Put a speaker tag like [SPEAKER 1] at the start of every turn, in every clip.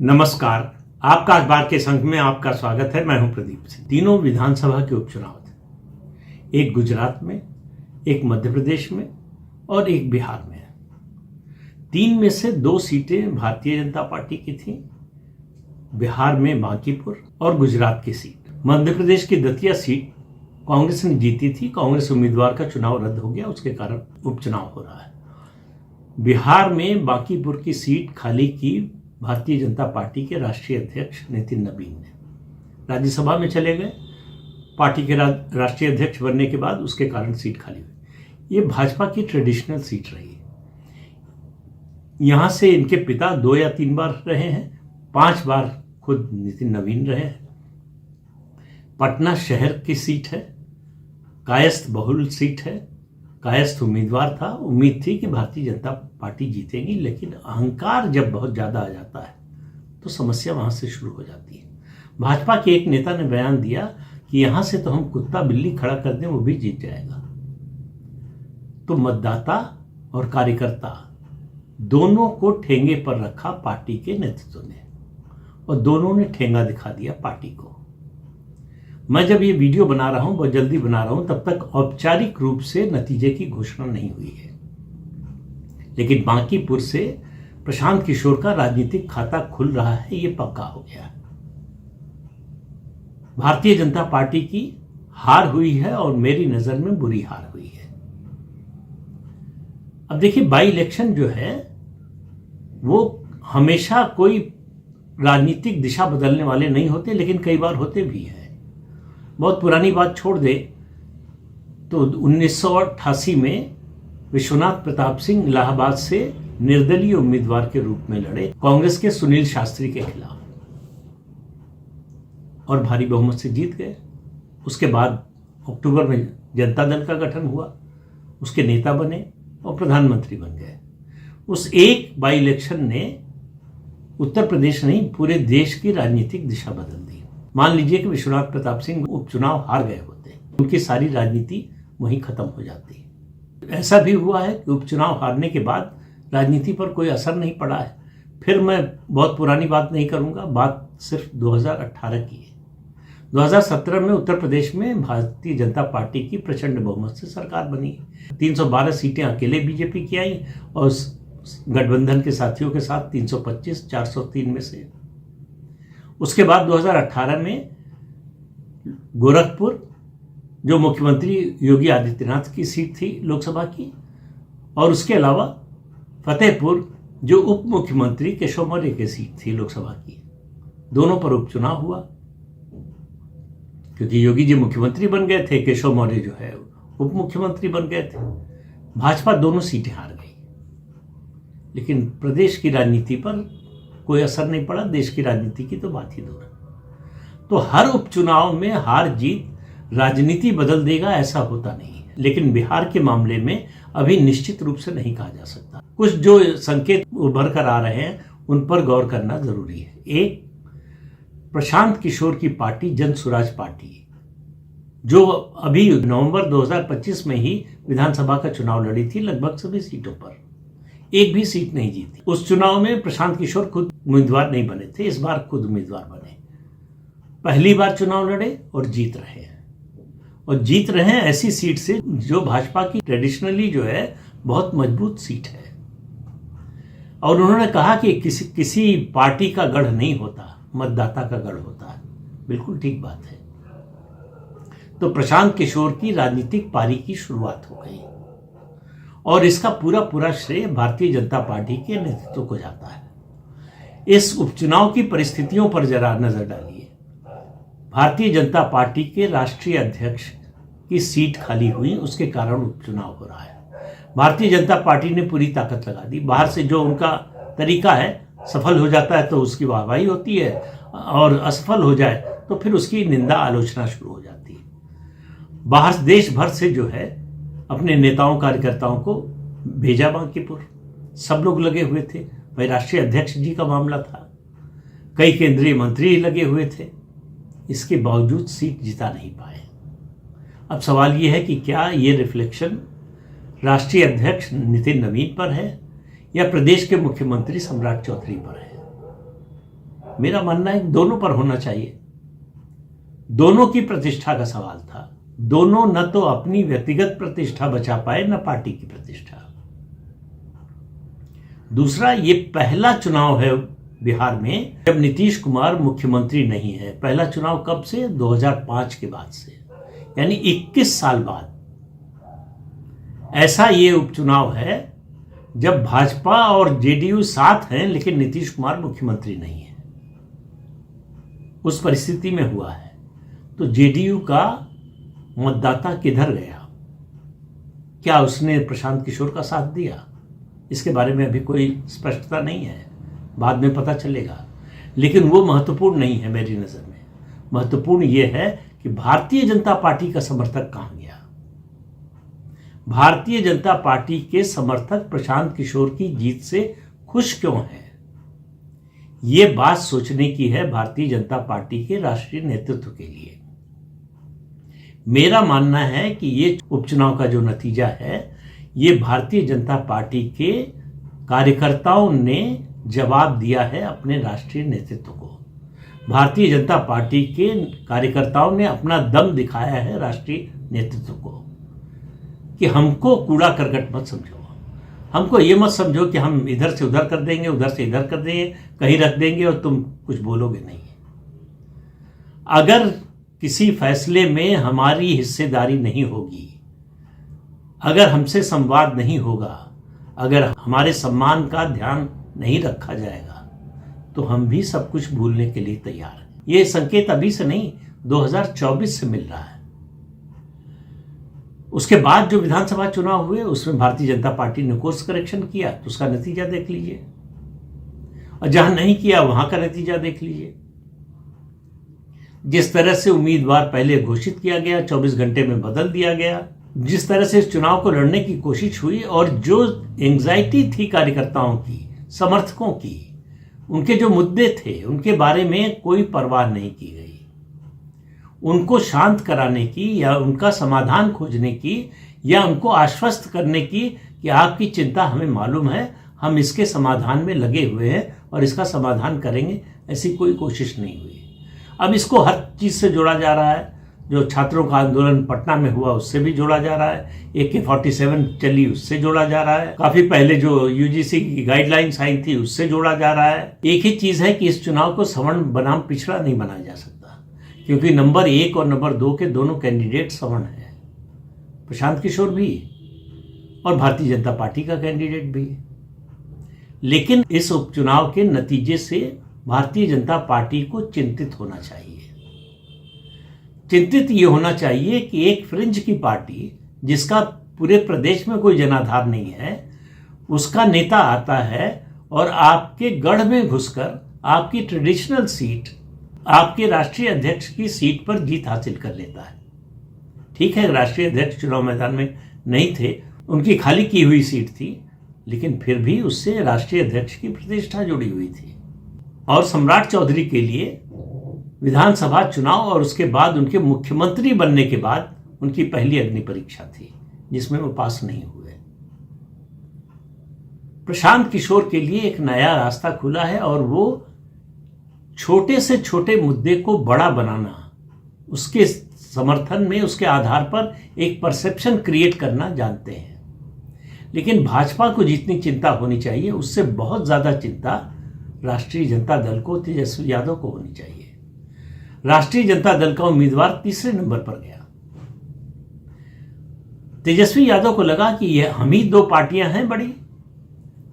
[SPEAKER 1] नमस्कार, आपका अखबार के संग में आपका स्वागत है। मैं हूं प्रदीप सिंह। तीनों विधानसभा के उपचुनाव थे, एक गुजरात में, एक मध्य प्रदेश में और एक बिहार में। 3 में से 2 सीटें भारतीय जनता पार्टी की थीं, बिहार में बांकीपुर और गुजरात की सीट। मध्य प्रदेश की दतिया सीट कांग्रेस ने जीती थी। कांग्रेस उम्मीदवार का चुनाव रद्द हो गया, उसके कारण उपचुनाव हो रहा है। बिहार में बांकीपुर की सीट खाली की भारतीय जनता पार्टी के राष्ट्रीय अध्यक्ष नितिन नबीन ने। राज्यसभा में चले गए, पार्टी के राष्ट्रीय अध्यक्ष बनने के बाद उसके कारण सीट खाली हुई। ये भाजपा की ट्रेडिशनल सीट रही है। यहां से इनके पिता 2 या 3 बार रहे हैं, 5 बार खुद नितिन नबीन रहे हैं। पटना शहर की सीट है, कायस्थ बहुल सीट है, कायस्थ उम्मीदवार था। उम्मीद थी कि भारतीय जनता पार्टी जीतेगी, लेकिन अहंकार जब बहुत ज़्यादा आ जाता है तो समस्या वहाँ से शुरू हो जाती है। भाजपा के एक नेता ने बयान दिया कि यहाँ से तो हम कुत्ता बिल्ली खड़ा कर दें, वो भी जीत जाएगा। तो मतदाता और कार्यकर्ता दोनों को ठेंगे पर रखा पार्टी के नेतृत्व ने, और दोनों ने ठेंगा दिखा दिया पार्टी को। मैं जब ये वीडियो बना रहा हूं, बहुत जल्दी बना रहा हूं, तब तक औपचारिक रूप से नतीजे की घोषणा नहीं हुई है, लेकिन बांकीपुर से प्रशांत किशोर का राजनीतिक खाता खुल रहा है, ये पक्का हो गया। भारतीय जनता पार्टी की हार हुई है और मेरी नजर में बुरी हार हुई है। अब देखिए, बाई इलेक्शन जो है वो हमेशा कोई राजनीतिक दिशा बदलने वाले नहीं होते, लेकिन कई बार होते भी हैं। बहुत पुरानी बात छोड़ दे तो 1988 में विश्वनाथ प्रताप सिंह इलाहाबाद से निर्दलीय उम्मीदवार के रूप में लड़े कांग्रेस के सुनील शास्त्री के खिलाफ, और भारी बहुमत से जीत गए। उसके बाद अक्टूबर में जनता दल का गठन हुआ, उसके नेता बने और प्रधानमंत्री बन गए। उस एक बाई इलेक्शन ने उत्तर प्रदेश नहीं, पूरे देश की राजनीतिक दिशा बदल दी। मान लीजिए कि विश्वनाथ प्रताप सिंह उपचुनाव हार गए होते, उनकी सारी राजनीति वहीं खत्म हो जाती। ऐसा भी हुआ है कि उपचुनाव हारने के बाद राजनीति पर कोई असर नहीं पड़ा है। फिर मैं बहुत पुरानी बात नहीं करूंगा, बात सिर्फ 2018 की है। 2017 में उत्तर प्रदेश में भारतीय जनता पार्टी की प्रचंड बहुमत से सरकार बनी। 312 सीटें अकेले बीजेपी की आई और गठबंधन के साथियों के साथ 325, 403 में से। उसके बाद 2018 में गोरखपुर, जो मुख्यमंत्री योगी आदित्यनाथ की सीट थी लोकसभा की, और उसके अलावा फतेहपुर, जो उप मुख्यमंत्री केशव मौर्य की सीट थी लोकसभा की। दोनों पर उपचुनाव हुआ, क्योंकि योगी जी मुख्यमंत्री बन गए थे, केशव मौर्य जो है उप मुख्यमंत्री बन गए थे। भाजपा दोनों सीटें हार गई, लेकिन प्रदेश की राजनीति पर कोई असर नहीं पड़ा। देश की राजनीति की तो बात ही दूर है। तो हर उपचुनाव में हार जीत राजनीति बदल देगा, ऐसा होता नहीं है। लेकिन बिहार के मामले में अभी निश्चित रूप से नहीं कहा जा सकता। कुछ जो संकेत उभर कर आ रहे हैं उन पर गौर करना जरूरी है। एक, प्रशांत किशोर की पार्टी जन स्वराज पार्टी, जो अभी नवंबर 2025 में ही विधानसभा का चुनाव लड़ी थी, लगभग सभी सीटों पर एक भी सीट नहीं जीती। उस चुनाव में प्रशांत किशोर खुद उम्मीदवार नहीं बने थे, इस बार खुद उम्मीदवार बने। पहली बार चुनाव लड़े और जीत रहे हैं, और जीत रहे हैं ऐसी सीट से जो भाजपा की ट्रेडिशनली जो है बहुत मजबूत सीट है। और उन्होंने कहा कि किसी पार्टी का गढ़ नहीं होता, मतदाता का गढ़ होता है। बिल्कुल ठीक बात है। तो प्रशांत किशोर की राजनीतिक पारी की शुरुआत हो गई, और इसका पूरा श्रेय भारतीय जनता पार्टी के नेतृत्व को जाता है। इस उपचुनाव की परिस्थितियों पर जरा नजर डालिए। भारतीय जनता पार्टी के राष्ट्रीय अध्यक्ष की सीट खाली हुई, उसके कारण उपचुनाव हो रहा है। भारतीय जनता पार्टी ने पूरी ताकत लगा दी। बाहर से जो उनका तरीका है, सफल हो जाता है तो उसकी वाहवाही होती है, और असफल हो जाए तो फिर उसकी निंदा आलोचना शुरू हो जाती है। बाहर देश भर से जो है अपने नेताओं कार्यकर्ताओं को भेजा बांकीपुर, सब लोग लगे हुए थे। भाई, राष्ट्रीय अध्यक्ष जी का मामला था, कई केंद्रीय मंत्री लगे हुए थे, इसके बावजूद सीट जिता नहीं पाए। अब सवाल यह है कि क्या ये रिफ्लेक्शन राष्ट्रीय अध्यक्ष नितिन नबीन पर है या प्रदेश के मुख्यमंत्री सम्राट चौधरी पर है। मेरा मानना है दोनों पर होना चाहिए। दोनों की प्रतिष्ठा का सवाल था। दोनों न तो अपनी व्यक्तिगत प्रतिष्ठा बचा पाए न पार्टी की प्रतिष्ठा। दूसरा, ये पहला चुनाव है बिहार में जब नीतीश कुमार मुख्यमंत्री नहीं है। पहला चुनाव कब से? 2005 के बाद से, यानी 21 साल बाद ऐसा ये उपचुनाव है जब भाजपा और जेडीयू साथ हैं लेकिन नीतीश कुमार मुख्यमंत्री नहीं है। उस परिस्थिति में हुआ है। तो जेडीयू का मतदाता किधर गया? क्या उसने प्रशांत किशोर का साथ दिया? इसके बारे में अभी कोई स्पष्टता नहीं है, बाद में पता चलेगा। लेकिन वो महत्वपूर्ण नहीं है मेरी नजर में। महत्वपूर्ण यह है कि भारतीय जनता पार्टी का समर्थक कहां गया। भारतीय जनता पार्टी के समर्थक प्रशांत किशोर की जीत से खुश क्यों हैं? ये बात सोचने की है भारतीय जनता पार्टी के राष्ट्रीय नेतृत्व के लिए। मेरा मानना है कि ये उपचुनाव का जो नतीजा है, ये भारतीय जनता पार्टी के कार्यकर्ताओं ने जवाब दिया है अपने राष्ट्रीय नेतृत्व को। भारतीय जनता पार्टी के कार्यकर्ताओं ने अपना दम दिखाया है राष्ट्रीय नेतृत्व को कि हमको कूड़ा करकट मत समझो, हमको ये मत समझो कि हम इधर से उधर कर देंगे, उधर से इधर कर देंगे, कहीं रख देंगे और तुम कुछ बोलोगे नहीं। अगर किसी फैसले में हमारी हिस्सेदारी नहीं होगी, अगर हमसे संवाद नहीं होगा, अगर हमारे सम्मान का ध्यान नहीं रखा जाएगा, तो हम भी सब कुछ भूलने के लिए तैयार हैं। ये संकेत अभी से नहीं, 2024 से मिल रहा है। उसके बाद जो विधानसभा चुनाव हुए उसमें भारतीय जनता पार्टी ने कोर्स करेक्शन किया, तो उसका नतीजा देख लीजिए, और जहां नहीं किया वहां का नतीजा देख लीजिए। जिस तरह से उम्मीदवार पहले घोषित किया गया 24 घंटे में बदल दिया गया, जिस तरह से इस चुनाव को लड़ने की कोशिश हुई, और जो एंग्जाइटी थी कार्यकर्ताओं की, समर्थकों की, उनके जो मुद्दे थे उनके बारे में कोई परवाह नहीं की गई। उनको शांत कराने की या उनका समाधान खोजने की या उनको आश्वस्त करने की कि आपकी चिंता हमें मालूम है, हम इसके समाधान में लगे हुए हैं और इसका समाधान करेंगे, ऐसी कोई कोशिश नहीं हुई। अब इसको हर चीज से जोड़ा जा रहा है। जो छात्रों का आंदोलन पटना में हुआ उससे भी जोड़ा जा रहा है, AK-47 चली उससे जोड़ा जा रहा है, काफी पहले जो यूजीसी की गाइडलाइंस आई थी उससे जोड़ा जा रहा है। एक ही चीज है कि इस चुनाव को सवर्ण बनाम पिछड़ा नहीं बनाया जा सकता, क्योंकि नंबर 1 और नंबर 2 के दोनों कैंडिडेट सवर्ण है, प्रशांत किशोर भी और भारतीय जनता पार्टी का कैंडिडेट भी। लेकिन इस उपचुनाव के नतीजे से भारतीय जनता पार्टी को चिंतित होना चाहिए। चिंतित ये होना चाहिए कि एक फ्रिंज की पार्टी जिसका पूरे प्रदेश में कोई जनाधार नहीं है, उसका नेता आता है और आपके गढ़ में घुसकर आपकी ट्रेडिशनल सीट, आपके राष्ट्रीय अध्यक्ष की सीट पर जीत हासिल कर लेता है। ठीक है, राष्ट्रीय अध्यक्ष चुनाव मैदान में नहीं थे, उनकी खाली की हुई सीट थी, लेकिन फिर भी उससे राष्ट्रीय अध्यक्ष की प्रतिष्ठा जुड़ी हुई थी। और सम्राट चौधरी के लिए विधानसभा चुनाव और उसके बाद उनके मुख्यमंत्री बनने के बाद उनकी पहली अग्नि परीक्षा थी, जिसमें वो पास नहीं हुए। प्रशांत किशोर के लिए एक नया रास्ता खुला है और वो छोटे से छोटे मुद्दे को बड़ा बनाना, उसके समर्थन में, उसके आधार पर एक परसेप्शन क्रिएट करना जानते हैं। लेकिन भाजपा को जितनी चिंता होनी चाहिए उससे बहुत ज्यादा चिंता राष्ट्रीय जनता दल को, तेजस्वी यादव को होनी चाहिए। राष्ट्रीय जनता दल का उम्मीदवार तीसरे नंबर पर गया। तेजस्वी यादव को लगा कि ये हम ही 2 पार्टियां हैं बड़ी,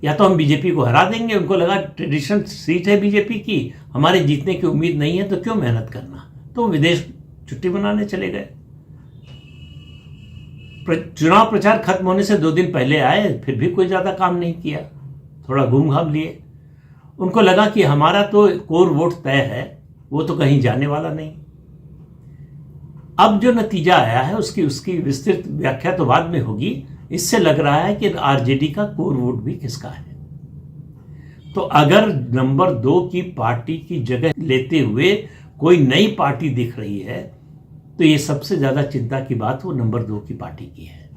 [SPEAKER 1] या तो हम बीजेपी को हरा देंगे। उनको लगा ट्रेडिशनल सीट है बीजेपी की, हमारे जीतने की उम्मीद नहीं है, तो क्यों मेहनत करना, तो विदेश छुट्टी मनाने चले गए। चुनाव प्रचार खत्म होने से 2 दिन पहले आए, फिर भी कोई ज्यादा काम नहीं किया, थोड़ा घूम घाम लिए। उनको लगा कि हमारा तो कोर वोट तय है, वो तो कहीं जाने वाला नहीं। अब जो नतीजा आया है उसकी विस्तृत व्याख्या तो बाद में होगी। इससे लग रहा है कि आरजेडी का कोर वोट भी किसका है। तो अगर नंबर 2 की पार्टी की जगह लेते हुए कोई नई पार्टी दिख रही है, तो ये सबसे ज्यादा चिंता की बात वो नंबर 2 की पार्टी की है,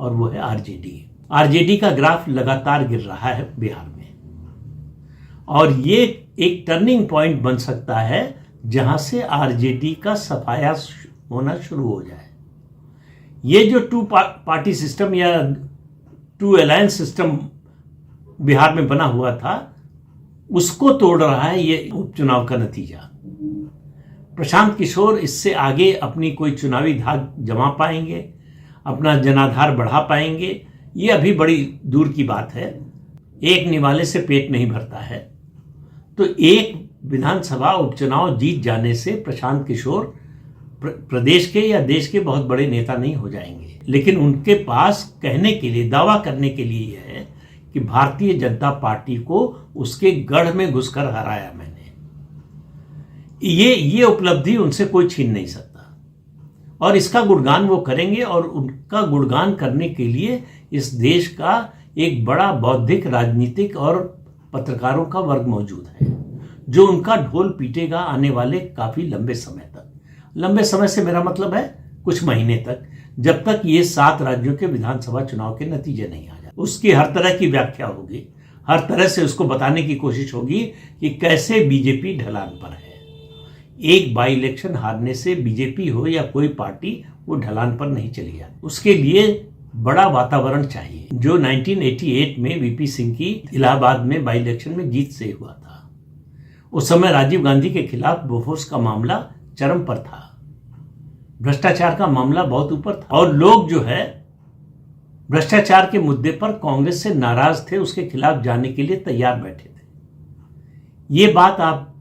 [SPEAKER 1] और वो है आरजेडी। आरजेडी का ग्राफ लगातार गिर रहा है बिहार में, और ये एक टर्निंग पॉइंट बन सकता है जहां से आरजेडी का सफाया होना शुरू हो जाए। ये जो टू पार्टी सिस्टम या टू अलायंस सिस्टम बिहार में बना हुआ था, उसको तोड़ रहा है ये उपचुनाव का नतीजा। प्रशांत किशोर इससे आगे अपनी कोई चुनावी धाक जमा पाएंगे, अपना जनाधार बढ़ा पाएंगे, ये अभी बड़ी दूर की बात है। एक निवाले से पेट नहीं भरता है। तो एक विधानसभा उपचुनाव जीत जाने से प्रशांत किशोर प्रदेश के या देश के बहुत बड़े नेता नहीं हो जाएंगे, लेकिन उनके पास कहने के लिए, दावा करने के लिए यह है कि भारतीय जनता पार्टी को उसके गढ़ में घुसकर हराया मैंने। ये उपलब्धि उनसे कोई छीन नहीं सकता और इसका गुणगान वो करेंगे। और उनका गुणगान करने के लिए इस देश का एक बड़ा बौद्धिक, राजनीतिक और पत्रकारों का वर्ग मौजूद है जो उनका ढोल पीटेगा आने वाले काफी लंबे समय तक। लंबे समय से मेरा मतलब है कुछ महीने तक, जब तक ये 7 राज्यों के विधानसभा चुनाव के नतीजे नहीं आ जाए। उसकी हर तरह की व्याख्या होगी, हर तरह से उसको बताने की कोशिश होगी कि कैसे बीजेपी ढलान पर है। एक बाई इलेक्शन हारने से बीजेपी हो या कोई पार्टी, वो ढलान पर नहीं चली जाती। उसके लिए बड़ा वातावरण चाहिए, जो 1988 में वीपी सिंह की इलाहाबाद में बाई इलेक्शन में जीत से हुआ था। उस समय राजीव गांधी के खिलाफ बोफोर्स का मामला चरम पर था, भ्रष्टाचार का मामला बहुत ऊपर था और लोग जो है भ्रष्टाचार के मुद्दे पर कांग्रेस से नाराज थे, उसके खिलाफ जाने के लिए तैयार बैठे थे। ये बात आप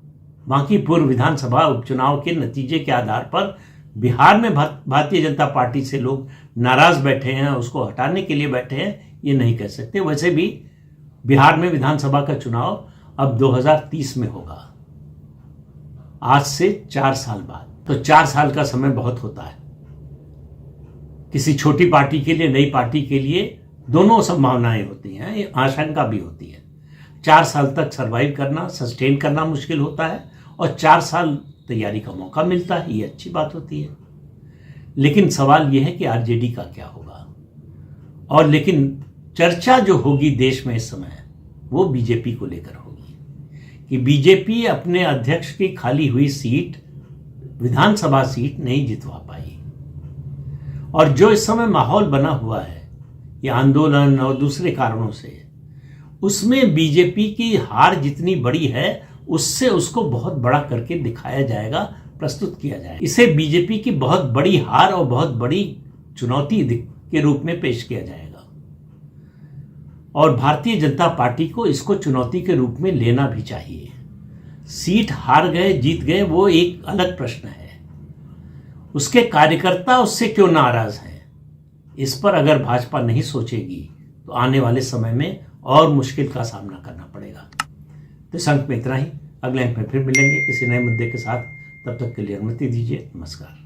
[SPEAKER 1] बाकी पूर्व विधानसभा उपचुनाव के नतीजे के आधार पर बिहार में भारतीय जनता पार्टी से लोग नाराज बैठे हैं, उसको हटाने के लिए बैठे हैं, ये नहीं कह सकते। वैसे भी बिहार में विधानसभा का चुनाव अब 2030 में होगा, आज से 4 साल बाद। तो 4 साल का समय बहुत होता है किसी छोटी पार्टी के लिए, नई पार्टी के लिए। दोनों संभावनाएं होती हैं, आशंका भी होती है। 4 साल तक सरवाइव करना, सस्टेन करना मुश्किल होता है और 4 साल तैयारी का मौका मिलता है, ये अच्छी बात होती है। लेकिन सवाल यह है कि आरजेडी का क्या होगा। और लेकिन चर्चा जो होगी देश में इस समय, वो बीजेपी को लेकर होगी कि बीजेपी अपने अध्यक्ष की खाली हुई सीट, विधानसभा सीट नहीं जितवा पाई। और जो इस समय माहौल बना हुआ है, ये आंदोलन और दूसरे कारणों से, उसमें बीजेपी की हार जितनी बड़ी है, उससे उसको बहुत बड़ा करके दिखाया जाएगा, प्रस्तुत किया जाएगा। इसे बीजेपी की बहुत बड़ी हार और बहुत बड़ी चुनौती के रूप में पेश किया जाएगा और भारतीय जनता पार्टी को इसको चुनौती के रूप में लेना भी चाहिए। सीट हार गए, जीत गए, वो एक अलग प्रश्न है। उसके कार्यकर्ता उससे क्यों नाराज हैं, इस पर अगर भाजपा नहीं सोचेगी तो आने वाले समय में और मुश्किल का सामना करना पड़ेगा। तो इस अंक में इतना ही। अगले अंक में फिर मिलेंगे किसी नए मुद्दे के साथ। तब तक के लिए अनुमति दीजिए। नमस्कार।